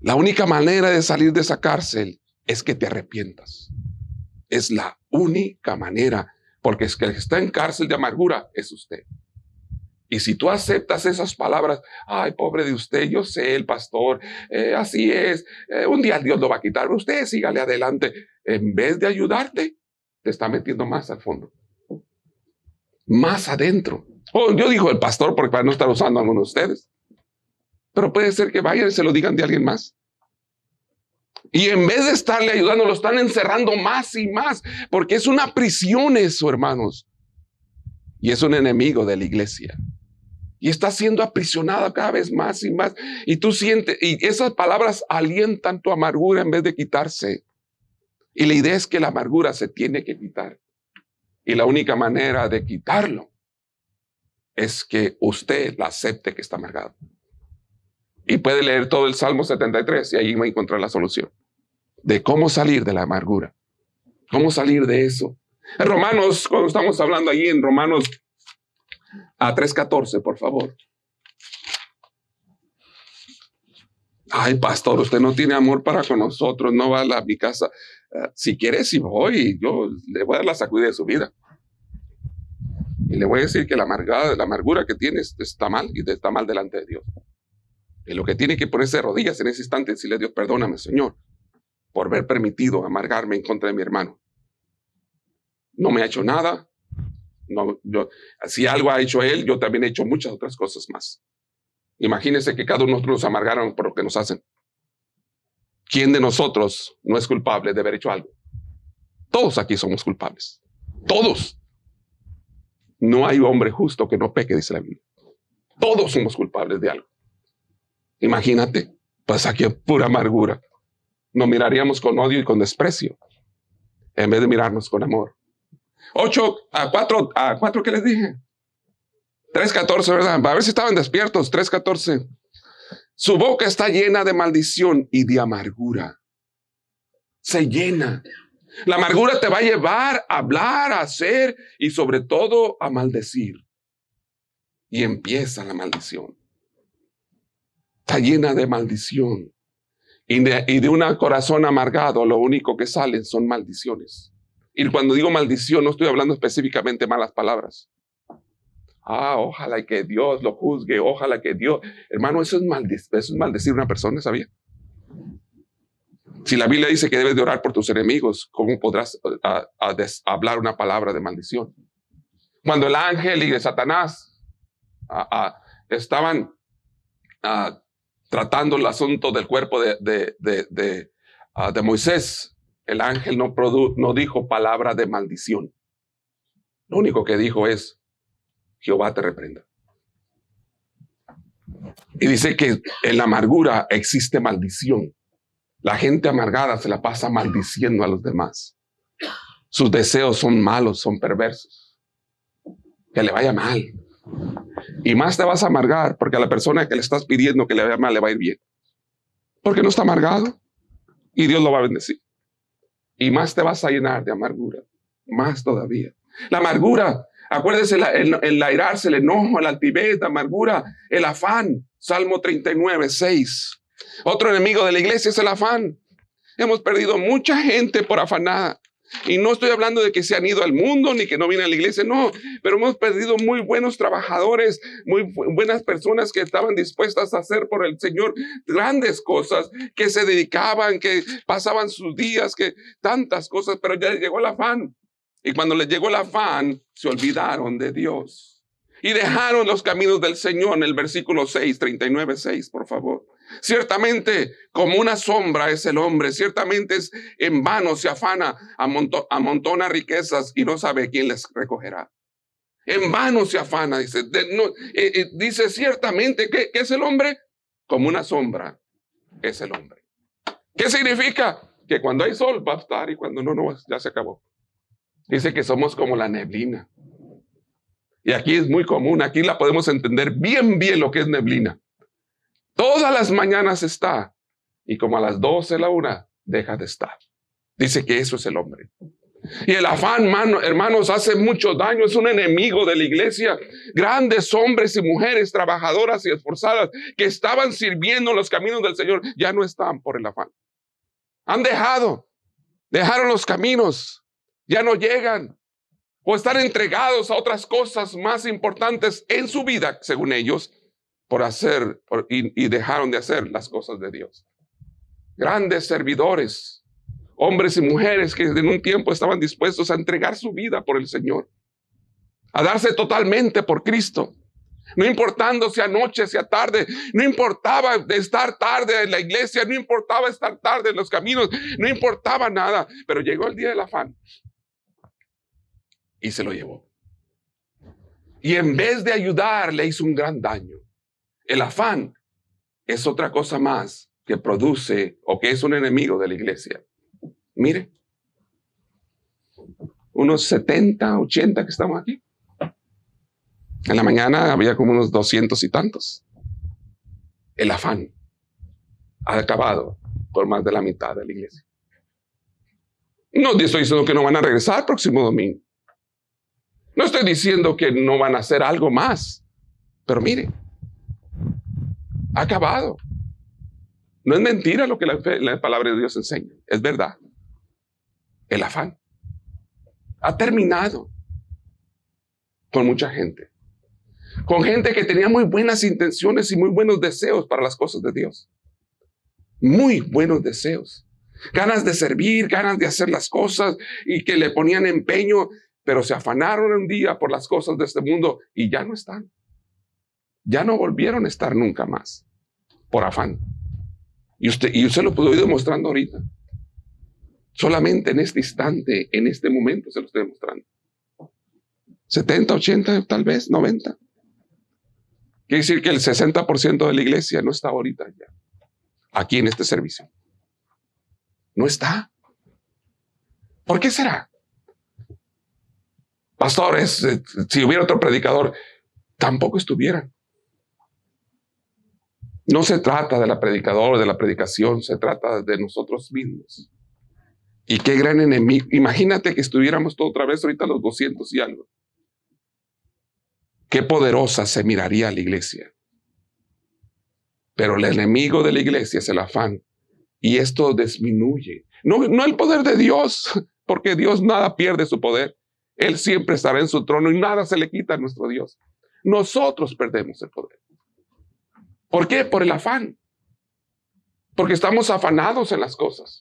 La única manera de salir de esa cárcel es que te arrepientas. Es la única manera, porque es que el que está en cárcel de amargura es usted. Y si tú aceptas esas palabras, ay, pobre de usted, yo sé, el pastor, así es, un día Dios lo va a quitar, usted sígale adelante. En vez de ayudarte, te está metiendo más al fondo, más adentro. Yo digo el pastor porque para no estar usando a algunos de ustedes. Pero puede ser que vayan y se lo digan de alguien más. Y en vez de estarle ayudando, lo están encerrando más y más, porque es una prisión eso, hermanos. Y es un enemigo de la iglesia. Y está siendo aprisionado cada vez más y más. Y tú sientes, y esas palabras alientan tu amargura en vez de quitarse. Y la idea es que la amargura se tiene que quitar. Y la única manera de quitarlo es que usted la acepte que está amargado. Y puede leer todo el Salmo 73 y ahí va a encontrar la solución de cómo salir de la amargura. Cómo salir de eso. En Romanos, cuando estamos hablando ahí en Romanos 3:14, por favor. Ay, pastor, usted no tiene amor para con nosotros, no va a mi casa. Si quiere, sí voy, yo le voy a dar la sacudida de su vida. Y le voy a decir que la amargura que tiene está mal y está mal delante de Dios. Y lo que tiene que ponerse de rodillas en ese instante y decirle a Dios, perdóname, Señor, por haber permitido amargarme en contra de mi hermano. No me ha hecho nada. No, si algo ha hecho él, yo también he hecho muchas otras cosas más. Imagínense que cada uno de nosotros nos amargaron por lo que nos hacen. ¿Quién de nosotros no es culpable de haber hecho algo? Todos aquí somos culpables. Todos. No hay hombre justo que no peque, dice la Biblia. Todos somos culpables de algo. Imagínate, pues aquí es pura amargura. Nos miraríamos con odio y con desprecio, en vez de mirarnos con amor. 4, ¿qué les dije? 3:14, ¿verdad? A ver si estaban despiertos. 3:14. Su boca está llena de maldición y de amargura. Se llena. La amargura te va a llevar a hablar, a hacer y sobre todo a maldecir. Y empieza la maldición. Está llena de maldición. Y de un corazón amargado, lo único que salen son maldiciones. Y cuando digo maldición, no estoy hablando específicamente de malas palabras. Ojalá que Dios lo juzgue, ojalá que Dios... Hermano, eso es maldecir a una persona, ¿sabía? Si la Biblia dice que debes de orar por tus enemigos, ¿cómo podrás hablar una palabra de maldición? Cuando el ángel y Satanás estaban tratando el asunto del cuerpo de Moisés, el ángel no dijo palabra de maldición. Lo único que dijo es, Jehová te reprenda. Y dice que en la amargura existe maldición. La gente amargada se la pasa maldiciendo a los demás. Sus deseos son malos, son perversos. Que le vaya mal. Y más te vas a amargar porque a la persona que le estás pidiendo que le vaya mal le va a ir bien. Porque no está amargado y Dios lo va a bendecir. Y más te vas a llenar de amargura. Más todavía. La amargura, acuérdese, el airarse, el enojo, la altivez, la amargura, el afán. Salmo 39:6. Otro enemigo de la iglesia es el afán. Hemos perdido mucha gente por afanada. Y no estoy hablando de que se han ido al mundo ni que no vienen a la iglesia, no. Pero hemos perdido muy buenos trabajadores, muy buenas personas que estaban dispuestas a hacer por el Señor grandes cosas, que se dedicaban, que pasaban sus días, que tantas cosas, pero ya les llegó el afán. Y cuando les llegó el afán, se olvidaron de Dios. y dejaron los caminos del Señor. En el versículo 6, 39:6, por favor. Ciertamente, como una sombra es el hombre, ciertamente es en vano, se afana, amontona riquezas y no sabe quién les recogerá. En vano se afana, dice. Dice ciertamente, ¿qué es el hombre? Como una sombra es el hombre. ¿Qué significa? Que cuando hay sol va a estar y cuando no, ya se acabó. Dice que somos como la neblina. Y aquí es muy común, aquí la podemos entender bien lo que es neblina. Todas las mañanas está y como a las 12, la 1, deja de estar. Dice que eso es el hombre. Y el afán, hermanos, hace mucho daño, es un enemigo de la iglesia. Grandes hombres y mujeres trabajadoras y esforzadas que estaban sirviendo los caminos del Señor, ya no están por el afán. Dejaron los caminos, ya no llegan, o están entregados a otras cosas más importantes en su vida, según ellos, y dejaron de hacer las cosas de Dios. Grandes servidores, hombres y mujeres que en un tiempo estaban dispuestos a entregar su vida por el Señor, a darse totalmente por Cristo, no importando sea noche, sea tarde, no importaba estar tarde en la iglesia, no importaba estar tarde en los caminos, no importaba nada, pero llegó el día del afán y se lo llevó. Y en vez de ayudar, le hizo un gran daño. El afán es otra cosa más que produce o que es un enemigo de la iglesia. Mire, unos 70, 80 que estamos aquí. En la mañana había como unos 200 y tantos. El afán ha acabado por más de la mitad de la iglesia. No estoy diciendo que no van a regresar el próximo domingo. No estoy diciendo que no van a hacer algo más. Pero mire, ha acabado. No es mentira lo que la palabra de Dios enseña. Es verdad. El afán ha terminado con mucha gente. Con gente que tenía muy buenas intenciones y muy buenos deseos para las cosas de Dios. Muy buenos deseos. Ganas de servir, ganas de hacer las cosas y que le ponían empeño, pero se afanaron un día por las cosas de este mundo y ya no están. Ya no volvieron a estar nunca más por afán. Y usted lo pudo ir demostrando ahorita. Solamente en este instante, en este momento se lo estoy demostrando. 70, 80, tal vez 90. Quiere decir que el 60% de la iglesia no está ahorita ya, aquí en este servicio. No está. ¿Por qué será? Pastores, si hubiera otro predicador, tampoco estuvieran. No se trata de la predicadora, de la predicación, se trata de nosotros mismos. Y qué gran enemigo. Imagínate que estuviéramos todo otra vez ahorita los 200 y algo. Qué poderosa se miraría la iglesia. Pero el enemigo de la iglesia es el afán. Y esto disminuye. No el poder de Dios, porque Dios nada pierde su poder. Él siempre estará en su trono y nada se le quita a nuestro Dios. Nosotros perdemos el poder. ¿Por qué? Por el afán. Porque estamos afanados en las cosas.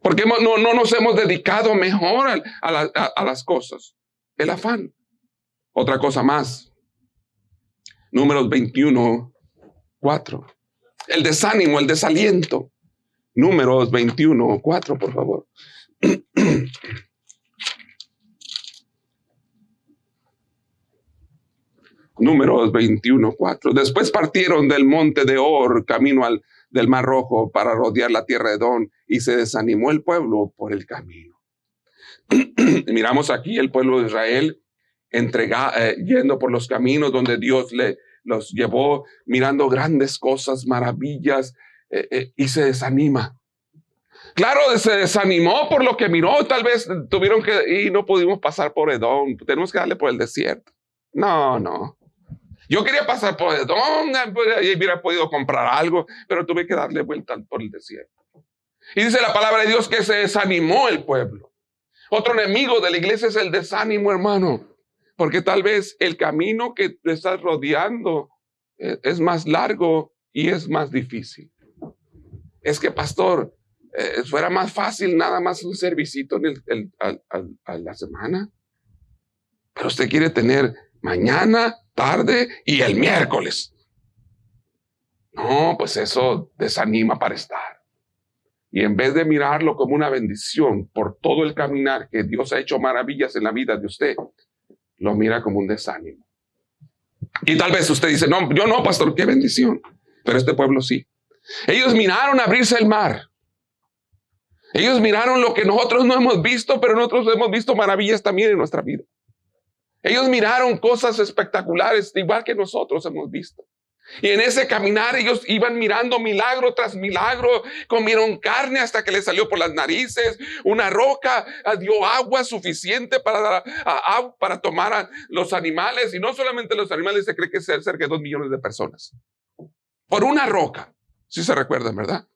Porque no nos hemos dedicado mejor a las cosas. El afán. Otra cosa más. Números 21, 4. El desánimo, el desaliento. Números 21, 4, por favor. Números 21, 4. Después partieron del monte de Or, camino del Mar Rojo, para rodear la tierra de Edom, y se desanimó el pueblo por el camino. Miramos aquí el pueblo de Israel yendo por los caminos donde Dios los llevó, mirando grandes cosas, maravillas, y se desanima. Claro, se desanimó por lo que miró. Tal vez tuvieron que ir, no pudimos pasar por Edom, tenemos que darle por el desierto. No. Yo quería pasar por Edom, y hubiera podido comprar algo, pero tuve que darle vuelta por el desierto. Y dice la palabra de Dios que se desanimó el pueblo. Otro enemigo de la iglesia es el desánimo, hermano. Porque tal vez el camino que te estás rodeando es más largo y es más difícil. Es que, pastor, fuera más fácil nada más un servicito a la semana. Pero usted quiere tener mañana, tarde y el miércoles. No, pues eso desanima para estar. Y en vez de mirarlo como una bendición por todo el caminar que Dios ha hecho maravillas en la vida de usted, lo mira como un desánimo. Y tal vez usted dice, no, yo no, pastor, qué bendición. Pero este pueblo sí. Ellos miraron abrirse el mar. Ellos miraron lo que nosotros no hemos visto, pero nosotros hemos visto maravillas también en nuestra vida. Ellos miraron cosas espectaculares, igual que nosotros hemos visto. Y en ese caminar ellos iban mirando milagro tras milagro, comieron carne hasta que les salió por las narices, una roca dio agua suficiente para tomar a los animales, y no solamente los animales, se cree que es cerca de 2 millones de personas. Por una roca, si se recuerdan, ¿verdad?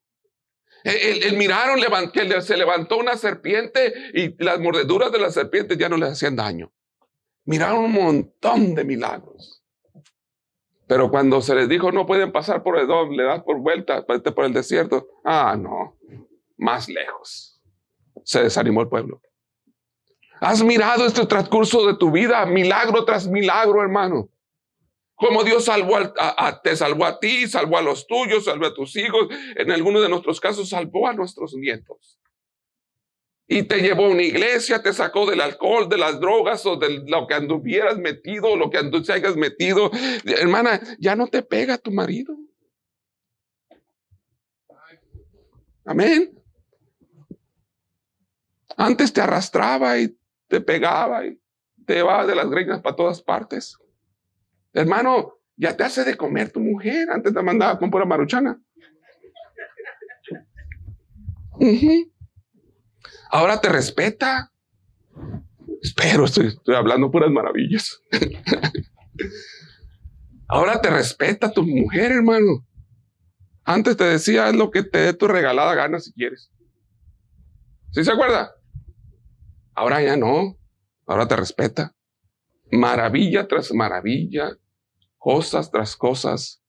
Miraron que se levantó una serpiente y las mordeduras de las serpientes ya no les hacían daño. Miraron un montón de milagros. Pero cuando se les dijo no pueden pasar por Edom, le das por vuelta por el desierto. No, más lejos. Se desanimó el pueblo. Has mirado este transcurso de tu vida, milagro tras milagro, hermano. Como Dios te salvó a ti, salvó a los tuyos, salvó a tus hijos. En algunos de nuestros casos salvó a nuestros nietos. Y te llevó a una iglesia, te sacó del alcohol, de las drogas o de lo que anduvieras metido, lo que hayas metido. Hermana, ya no te pega tu marido. Amén. Antes te arrastraba y te pegaba y te llevaba de las greñas para todas partes. Hermano, ya te hace de comer tu mujer. Antes te mandaba con pura maruchana. Ahora te respeta. Espero, estoy hablando puras maravillas. Ahora te respeta tu mujer, hermano. Antes te decía, es lo que te dé tu regalada gana si quieres. ¿Sí se acuerda? Ahora ya no. Ahora te respeta. Maravilla tras maravilla. Cosas tras cosas.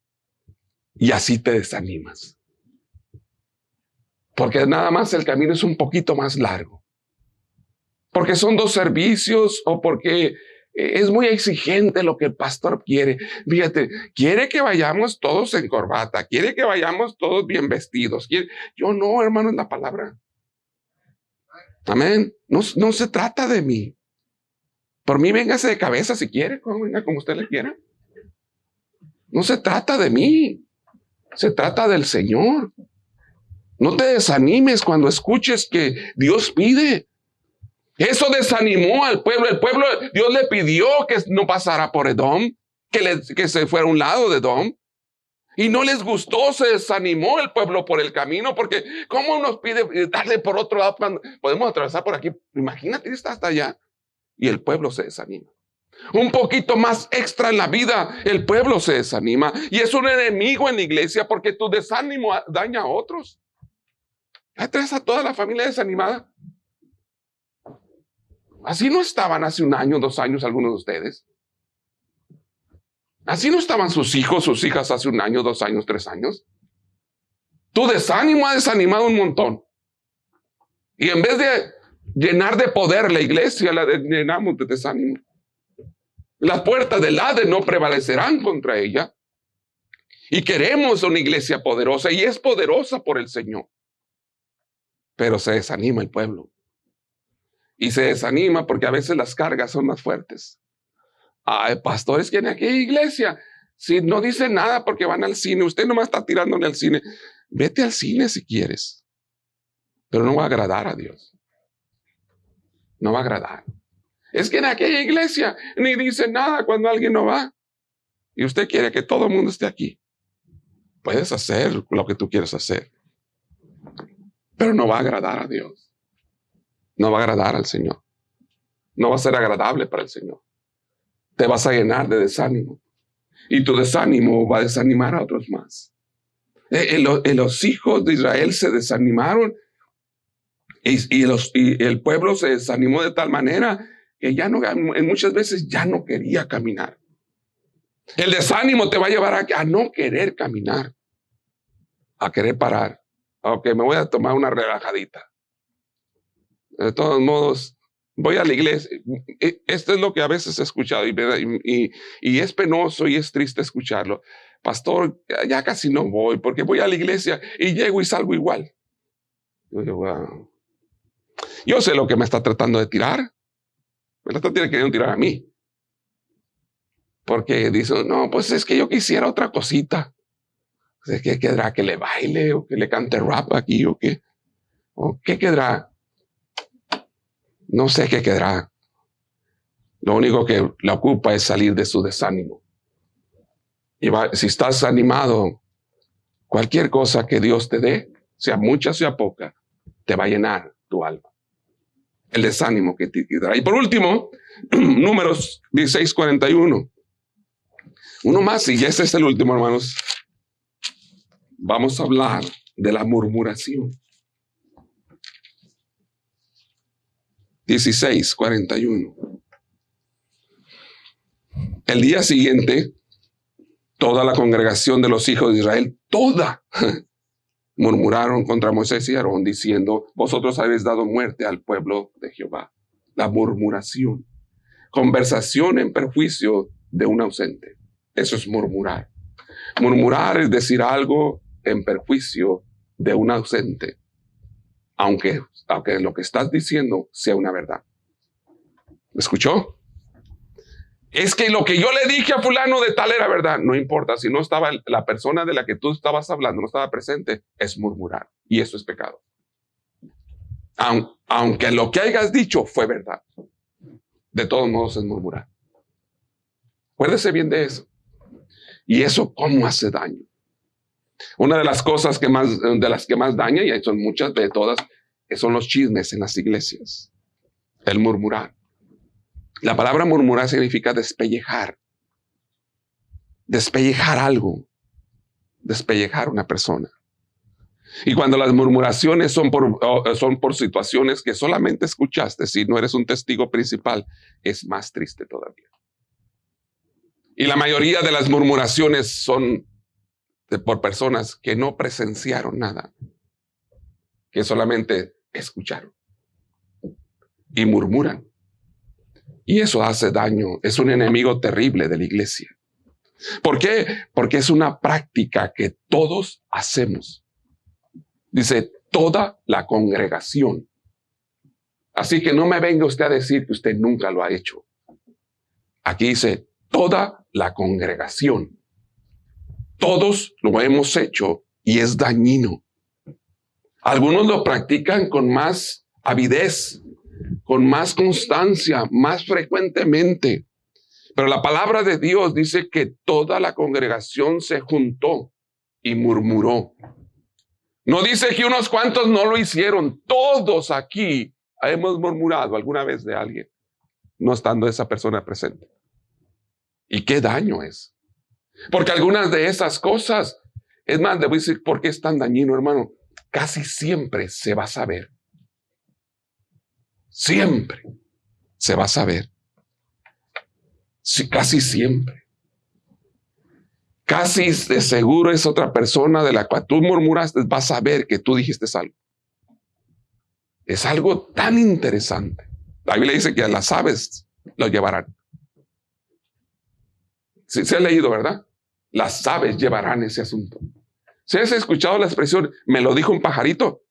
Y así te desanimas. Porque nada más el camino es un poquito más largo. Porque son 2 servicios o porque es muy exigente lo que el pastor quiere. Fíjate, quiere que vayamos todos en corbata, quiere que vayamos todos bien vestidos. Yo no, hermano, es la palabra. Amén. No se trata de mí. Por mí, véngase de cabeza si quiere, venga como usted le quiera. No se trata de mí. Se trata del Señor. No te desanimes cuando escuches que Dios pide. Eso desanimó al pueblo. El pueblo, Dios le pidió que no pasara por Edom, que se fuera a un lado de Edom. Y no les gustó, se desanimó el pueblo por el camino, porque ¿cómo nos pide darle por otro lado cuando podemos atravesar por aquí? Imagínate, está hasta allá. Y el pueblo se desanima. Un poquito más extra en la vida, el pueblo se desanima. Y es un enemigo en la iglesia porque tu desánimo daña a otros. Ya traes a toda la familia desanimada. Así no estaban hace 1 año, 2 años algunos de ustedes. Así no estaban sus hijos, sus hijas hace 1 año, 2 años, 3 años. Tu desánimo ha desanimado un montón. Y en vez de llenar de poder la iglesia, la llenamos de desánimo. Las puertas del Hades no prevalecerán contra ella. Y queremos una iglesia poderosa, y es poderosa por el Señor. Pero se desanima el pueblo. Y se desanima porque a veces las cargas son más fuertes. Pastores que en aquella iglesia, si no dicen nada porque van al cine, usted nomás está tirando en el cine. Vete al cine si quieres. Pero no va a agradar a Dios. No va a agradar. Es que en aquella iglesia ni dice nada cuando alguien no va. Y usted quiere que todo el mundo esté aquí. Puedes hacer lo que tú quieres hacer. Pero no va a agradar a Dios. No va a agradar al Señor. No va a ser agradable para el Señor. Te vas a llenar de desánimo. Y tu desánimo va a desanimar a otros más. Los hijos de Israel se desanimaron. Y el pueblo se desanimó de tal manera que muchas veces ya no quería caminar. El desánimo te va a llevar a no querer caminar. A querer parar. Ok, me voy a tomar una relajadita. De todos modos, voy a la iglesia. Esto es lo que a veces he escuchado y es penoso y es triste escucharlo. Pastor, ya casi no voy porque voy a la iglesia y llego y salgo igual. Yo digo, wow. Yo sé lo que me está tratando de tirar. Me está queriendo tirar a mí. Porque dice, no, pues es que yo quisiera otra cosita. ¿Qué quedará? ¿Que le baile o que le cante rap aquí o qué? ¿O qué quedará? No sé qué quedará. Lo único que le ocupa es salir de su desánimo. Y si estás animado, cualquier cosa que Dios te dé, sea mucha, sea poca, te va a llenar tu alma. El desánimo que te dará. Y por último, Números 16:41. Uno más, y ese es el último, hermanos. Vamos a hablar de la murmuración. 16:41. El día siguiente, toda la congregación de los hijos de Israel, murmuraron contra Moisés y Aarón, diciendo, vosotros habéis dado muerte al pueblo de Jehová. La murmuración. Conversación en perjuicio de un ausente. Eso es murmurar. Murmurar es decir algo en perjuicio de un ausente, aunque lo que estás diciendo sea una verdad. ¿Me escuchó? Es que lo que yo le dije a fulano de tal era verdad. No importa, si no estaba la persona de la que tú estabas hablando, no estaba presente, es murmurar. Y eso es pecado. Aunque lo que hayas dicho fue verdad. De todos modos es murmurar. Acuérdese bien de eso. Y eso, ¿cómo hace daño? Una de las cosas que más daña, y son muchas de todas, son los chismes en las iglesias. El murmurar. La palabra murmurar significa despellejar. Despellejar algo. Despellejar una persona. Y cuando las murmuraciones son por situaciones que solamente escuchaste, si no eres un testigo principal, es más triste todavía. Y la mayoría de las murmuraciones son por personas que no presenciaron nada, que solamente escucharon y murmuran. Y eso hace daño, es un enemigo terrible de la iglesia. ¿Por qué? Porque es una práctica que todos hacemos. Dice, toda la congregación. Así que no me venga usted a decir que usted nunca lo ha hecho. Aquí dice, toda la congregación. Todos lo hemos hecho y es dañino. Algunos lo practican con más avidez, con más constancia, más frecuentemente. Pero la palabra de Dios dice que toda la congregación se juntó y murmuró. No dice que unos cuantos no lo hicieron. Todos aquí hemos murmurado alguna vez de alguien, no estando esa persona presente. ¿Y qué daño es? Porque algunas de esas cosas, es más, le voy a decir por qué es tan dañino, hermano. Casi siempre se va a saber. Siempre se va a saber. Sí, casi siempre. Casi de seguro es otra persona de la cual tú murmuraste, va a saber que tú dijiste algo. Es algo tan interesante. La Biblia dice que a las aves lo llevarán. Sí, se ha leído, ¿verdad? Las aves llevarán ese asunto. ¿Se has escuchado la expresión, me lo dijo un pajarito?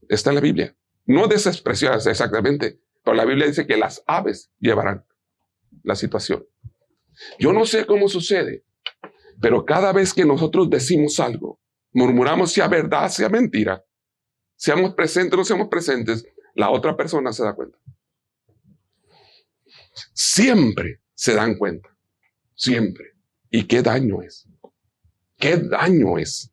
Está en la Biblia. No de esa expresión exactamente, pero la Biblia dice que las aves llevarán la situación. Yo no sé cómo sucede, pero cada vez que nosotros decimos algo, murmuramos sea verdad, sea mentira, seamos presentes o no seamos presentes, la otra persona se da cuenta. Siempre se dan cuenta. Siempre. ¿Y qué daño es? ¿Qué daño es?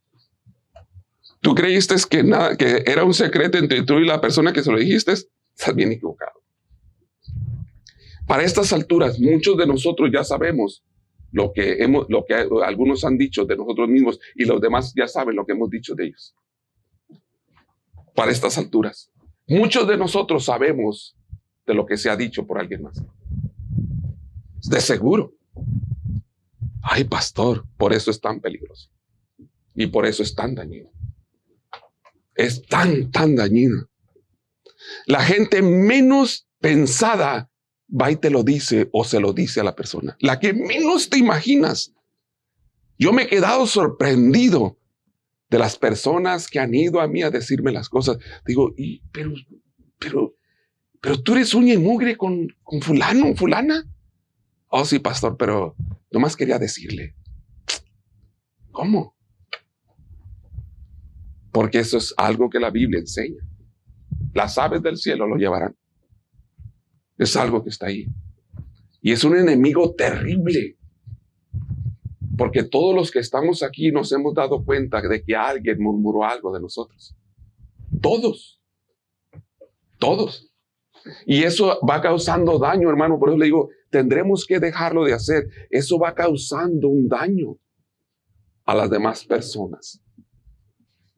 ¿Tú creíste que era un secreto entre tú y la persona que se lo dijiste? Estás bien equivocado. Para estas alturas, muchos de nosotros ya sabemos lo que algunos han dicho de nosotros mismos y los demás ya saben lo que hemos dicho de ellos. Para estas alturas, muchos de nosotros sabemos de lo que se ha dicho por alguien más. De seguro. Ay, pastor, por eso es tan peligroso. Y por eso es tan dañino. Es tan dañino. La gente menos pensada va y te lo dice o se lo dice a la persona. La que menos te imaginas. Yo me he quedado sorprendido de las personas que han ido a mí a decirme las cosas. Digo, pero tú eres uña y mugre con fulano, fulana. Oh, sí, pastor, pero nomás quería decirle. ¿Cómo? Porque eso es algo que la Biblia enseña. Las aves del cielo lo llevarán. Es algo que está ahí. Y es un enemigo terrible. Porque todos los que estamos aquí nos hemos dado cuenta de que alguien murmuró algo de nosotros. Todos. Todos. Y eso va causando daño, hermano. Por eso le digo, tendremos que dejarlo de hacer. Eso va causando un daño a las demás personas.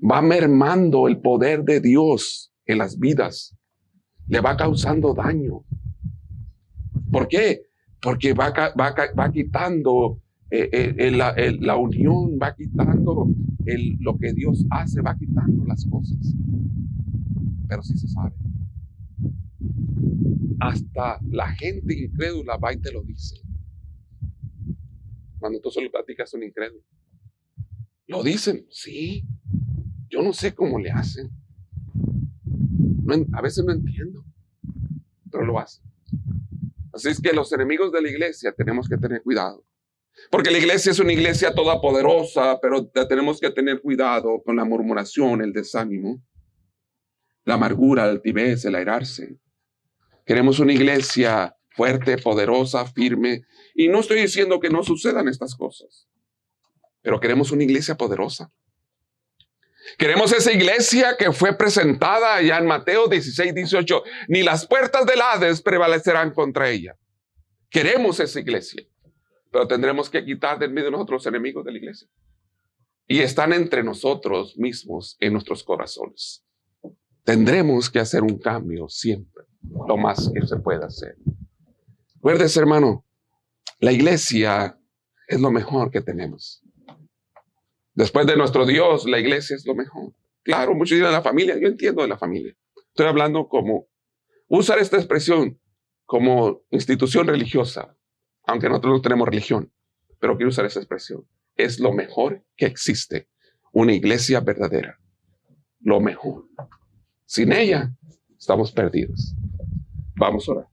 Va mermando el poder de Dios en las vidas. Le va causando daño. ¿Por qué? Porque va quitando la unión, va quitando lo que Dios hace, va quitando las cosas. Pero sí se sabe. Hasta la gente incrédula va y te lo dice. Cuando tú solo platicas a un incrédulo. Lo dicen, sí. Yo no sé cómo le hacen. A veces no entiendo, pero lo hacen. Así es que los enemigos de la iglesia tenemos que tener cuidado. Porque la iglesia es una iglesia todopoderosa, pero tenemos que tener cuidado con la murmuración, el desánimo, la amargura, la altivez, el airarse. Queremos una iglesia fuerte, poderosa, firme. Y no estoy diciendo que no sucedan estas cosas, pero queremos una iglesia poderosa. Queremos esa iglesia que fue presentada allá en Mateo 16, 18. Ni las puertas del Hades prevalecerán contra ella. Queremos esa iglesia, pero tendremos que quitar del medio de nosotros los enemigos de la iglesia. Y están entre nosotros mismos, en nuestros corazones. Tendremos que hacer un cambio siempre, lo más que se pueda hacer. Recuérdese, hermano, la iglesia es lo mejor que tenemos. Después de nuestro Dios, la iglesia es lo mejor. Claro, muchos dicen la familia. Yo entiendo de la familia. Estoy hablando como usar esta expresión como institución religiosa, aunque nosotros no tenemos religión, pero quiero usar esa expresión. Es lo mejor que existe. Una iglesia verdadera. Lo mejor. Sin ella, estamos perdidos. Vamos a orar.